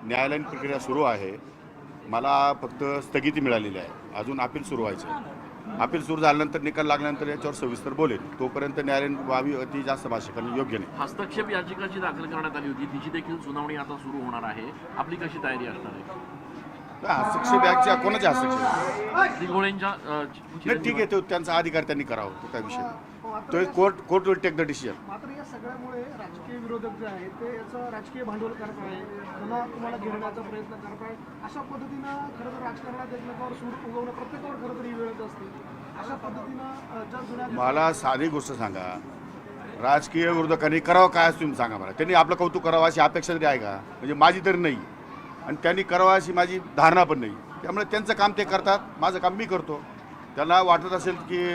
न्यायालयीन प्रक्रिया सुरू आहे. मला फक्त स्थगिती मिळालेली आहे. अजून अपील सुरू व्हायचं आहे. अपील सुरू झाल्यानंतर निकाल लागल्यानंतर याच्यावर सविस्तर बोलेल. तोपर्यंत न्यायालयीन बाबी अति जास्त भाष्य करणं योग्य नाही. हस्तक्षेप याचिकाची दाखल करण्यात आली होती, तिची देखील सुनावणी आता सुरू होणार आहे. आपली कशी तयारी असणार आहे? हस्तक्षेप याच्या कोणाच्या हस्तक्षेप दिघोळेंच्या नाही, ठीक आहे, तो त्यांचा अधिकार त्यांनी करावा, तो काय विषय नाही. तो court will take the decision. मात्र या सगळ्यामुळे राजकीय विरोधक जे आहेत ते याचं राजकीय भांडवल करत आहे, त्यांना तुम्हाला घेरण्याचा प्रयत्न करत आहे. अशा पद्धतीनं खरं तर राजकारणात एकमेकावर सूर उगवणं प्रत्येकावर खरं तर ही वेळच असते. अशा पद्धतीनं ज्या जुन्या मला साधी गोष्ट सांगा, राजकीय विरोधकांनी करावं काय असं तुम्ही सांगा मला. त्यांनी आपलं कौतुक करावं अशी अपेक्षा तरी आहे का? म्हणजे माझी तरी नाही, आणि त्यांनी करावं अशी माझी धारणा पण नाही. त्यामुळे त्यांचं काम ते करतात, माझं काम मी करतो. त्यांना वाटत असेल की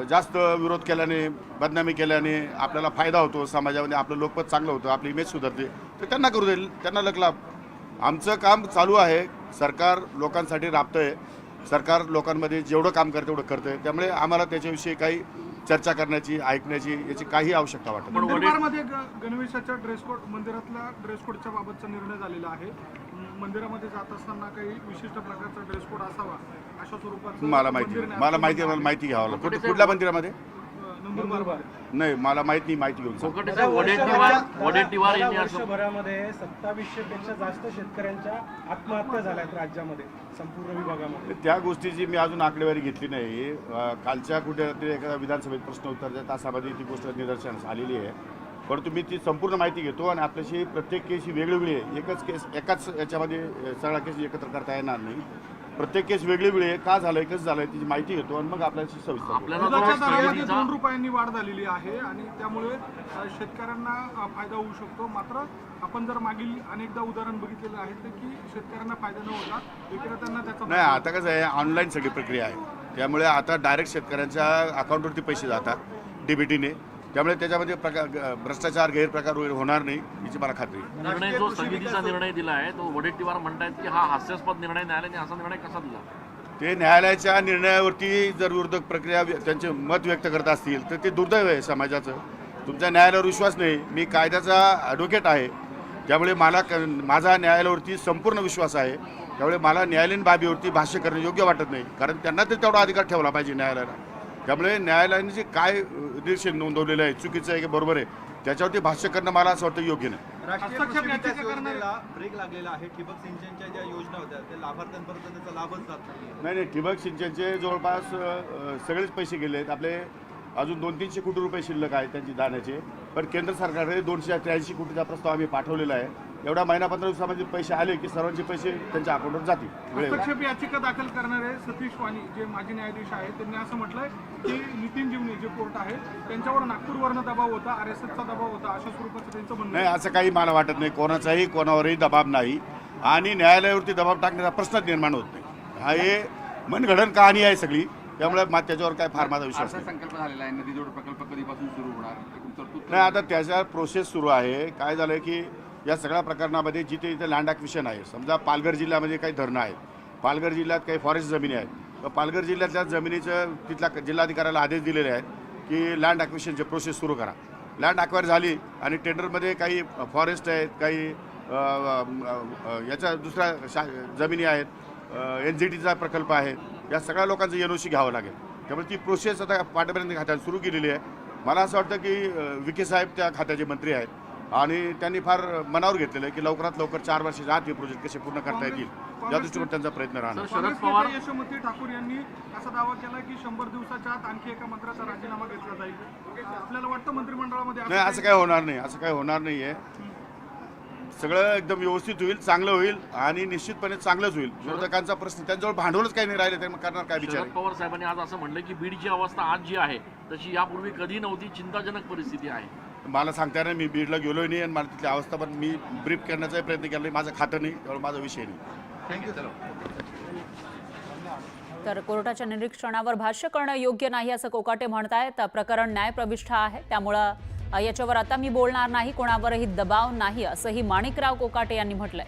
जास्त विरोध केल्याने, बदनामी केल्याने आपल्याला फायदा होतो, समाजामध्ये आपलं लोकमत चांगलं होतं, आपली इमेज सुधारते, तर त्यांना करू देईल, त्यांना लकला. आमचं काम चालू आहे. सरकार लोकांसाठी राबतं आहे. सरकार लोकांमध्ये जेवढं काम करतं तेवढं करतं आहे. त्यामुळे आम्हाला त्याच्याविषयी काही चर्चा करण्याची, ऐकण्याची याची काही आवश्यकता वाटत नाही. मंदिरामध्ये गणवेशाच्या ड्रेस कोड, मंदिरातल्या ड्रेस कोडच्या बाबतचा निर्णय झालेला आहे. मंदिरामध्ये जात असताना काही विशिष्ट प्रकारचा ड्रेस कोड असावा अशा स्वरूपात मला माहिती घ्यावं लागतं. कुठल्या मंदिरामध्ये? नाही, मला माहित नाही. माहिती घेऊन वडेट्टीवार यांनी असं वर्षभरामध्ये 2700 पेक्षा जास्त शेतकऱ्यांच्या आत्महत्या झाल्यात राज्यामध्ये, संपूर्ण विभागामध्ये. त्या गोष्टीची मी अजून आकडेवारी घेतली नाही. कालच्या कुठेतरी एखादा विधानसभेत प्रश्न उत्तराच्या तासामध्ये ती गोष्ट निदर्शनास आलेली आहे. परंतु मी ती संपूर्ण माहिती घेतो आणि आपल्याशी प्रत्येक केस ही वेगळी आहे. एकच केस एकाच याच्यामध्ये सगळ्या केस एकत्र करता येणार नाही. प्रत्येक केस वेगळी आहे. का झालंय, कसं झालंय, त्याची माहिती घेतो आणि मग आपल्याशी सविस्तर. दुधाच्या दरामध्ये 2 रुपयांनी वाढ झालेली आहे आणि त्यामुळे शेतकऱ्यांना फायदा होऊ शकतो. मात्र आपण जर मागील अनेकदा उदाहरण बघितलेलं आहे तर की शेतकऱ्यांना फायदा न होता विक्रेत्यांना त्याचा नाही. आता कसं आहे, ऑनलाईन सगळी प्रक्रिया आहे. त्यामुळे आता डायरेक्ट शेतकऱ्यांच्या अकाउंटवरती पैसे जातात डीबीटीने. त्यामुळे त्याच्यामध्ये भ्रष्टाचार, गैरप्रकार वगैरे होणार नाही याची मला खात्री आहे. निर्णय जो स्थगितीचा निर्णय दिला आहे तो वडेट्टीवार म्हणतायत की हा हास्यास्पद निर्णय, न्यायालयाने असा निर्णय कसा दिला? ते न्यायालयाच्या निर्णयावरती जर विरोधक प्रक्रिया त्यांचे मत व्यक्त करत असतील तर ते दुर्दैव आहे समाजाचं. तुमच्या न्यायालयावर विश्वास नाही. मी कायद्याचा ॲडव्होकेट आहे, त्यामुळे मला माझा न्यायालयावरती संपूर्ण विश्वास आहे. त्यामुळे मला न्यायालयीन बाबीवरती भाष्य करणं योग्य वाटत नाही, कारण त्यांना तर तेवढा अधिकार ठेवला पाहिजे न्यायालयाला. त्यामुळे न्यायालयाने जे काय निरीक्षण नोंदवलेलं आहे, चुकीचं आहे की बरोबर आहे, त्याच्यावरती भाष्य करणं मला असं वाटतं योग्य नाही. ब्रेक लागलेला आहे. ठिबक सिंचनच्या ज्या योजना होत्या त्या लाभार्थ्यांपर्यंत त्याचा लाभच जात नाही. ठिबक सिंचनचे जवळपास सगळेच पैसे गेले आहेत. आपले अजून 200-300 कोटी रुपये शिल्लक आहेत त्यांची दाण्याचे. पण केंद्र सरकारने 283 कोटीचा प्रस्ताव आम्ही पाठवलेला आहे. एवढा महिना 15 दिवसामध्ये पैसे आले की सर्वांचे पैसे त्यांच्या अकाउंटवर जातील. हस्तक्षेप याचिका दाखल करणारे सतीश वाणी जे माजी न्यायाधीश आहेत त्यांनी असं म्हटलंय की नितीन जीवने जे कोर्ट आहे त्यांच्यावर नागपूरवरनं दबाव होता, RSSचा दबाव होता, अशा स्वरूपाचं त्यांचं म्हणणं नाही. असं काही मला वाटत नाही. कोणाचाही कोणावरही दबाव नाही आणि न्यायालयावरती दबाव टाकण्याचा प्रश्नच निर्माण होत नाही. हा हे मनगढंत कहाणी आहे सगळी. त्यामुळे त्याच्यावर काय फार माझा विश्वास नाही. संकल्प झालेला आहे. नदी जोड प्रकल्प कधीपासून सुरू होणार? नाही, आता त्याच्यावर प्रोसेस सुरू आहे. काय झालं की या सगळ्या प्रकरणामध्ये जिथे जिथे लँड ॲक्विशन आहे, समजा पालघर जिल्ह्यामध्ये काही धरणं आहेत, पालघर जिल्ह्यात काही फॉरेस्ट जमिनी आहेत, तर पालघर जिल्ह्यातल्या जमिनीचं तिथल्या जिल्हाधिकाऱ्याला आदेश दिलेले आहेत की लँड ॲक्विशनची प्रोसेस सुरू करा. लँड ॲक्वायर झाली आणि टेंडरमध्ये काही फॉरेस्ट आहेत, काही याच्या दुसऱ्या जमिनी आहेत, NGTचा प्रकल्प आहे, या सगळ्या लोकांचं NOC घ्यावं लागेल. त्यामुळे ती प्रोसेस आता पाटबंधारे खात्यात सुरू केलेली आहे. मला असं वाटतं की विखे साहेब त्या खात्याचे मंत्री आहेत आणि त्यांनी फार मनावर घेतलेलं आहे की लवकरात लवकर 4 वर्षाच्या आत हे प्रोजेक्ट कसे पूर्ण करता येतील या दृष्टीकोन त्यांचा प्रयत्न राहणार. शरद पवार यशोमती ठाकूर यांनी असा दावा केला की 100 दिवसाच्या आत आणखी एका मंत्र्याचा राजीनामा घेतला जाईल. आपल्याला वाटतं मंत्रिमंडळामध्ये नाही, असं काय होणार नाही. असं काय होणार नाही आहे. सगळं एकदम व्यवस्थित होईल, चांगलं होईल आणि निश्चितपणे चांगलंच होईल. विरोधकांचा प्रश्न, त्यांच्याजवळ भांडवलच काही नाही राहिलं, ते करणार काय विचार? शरद पवार साहेबांनी आज असं म्हणलं की बीडची अवस्था आज जी आहे तशी यापूर्वी कधी नव्हती, चिंताजनक परिस्थिती आहे. मला सांगता नाही, मी बीडला गेलोय नाही आणि मला तिथली अवस्था पण मी ब्रीफ करण्याचा प्रयत्न केला. माझं खातं नाही, त्यामुळे माझा विषय नाही. थँक्यू. तर कोर्टाच्या निरीक्षणावर भाष्य करणं योग्य नाही असं कोकाटे म्हणतायत. प्रकरण न्यायप्रविष्ठ आहे, त्यामुळं याच्यावर आता मी बोलणार नाही, कोणावरही दबाव नाही असंही माणिकराव कोकाटे यांनी म्हटलंय.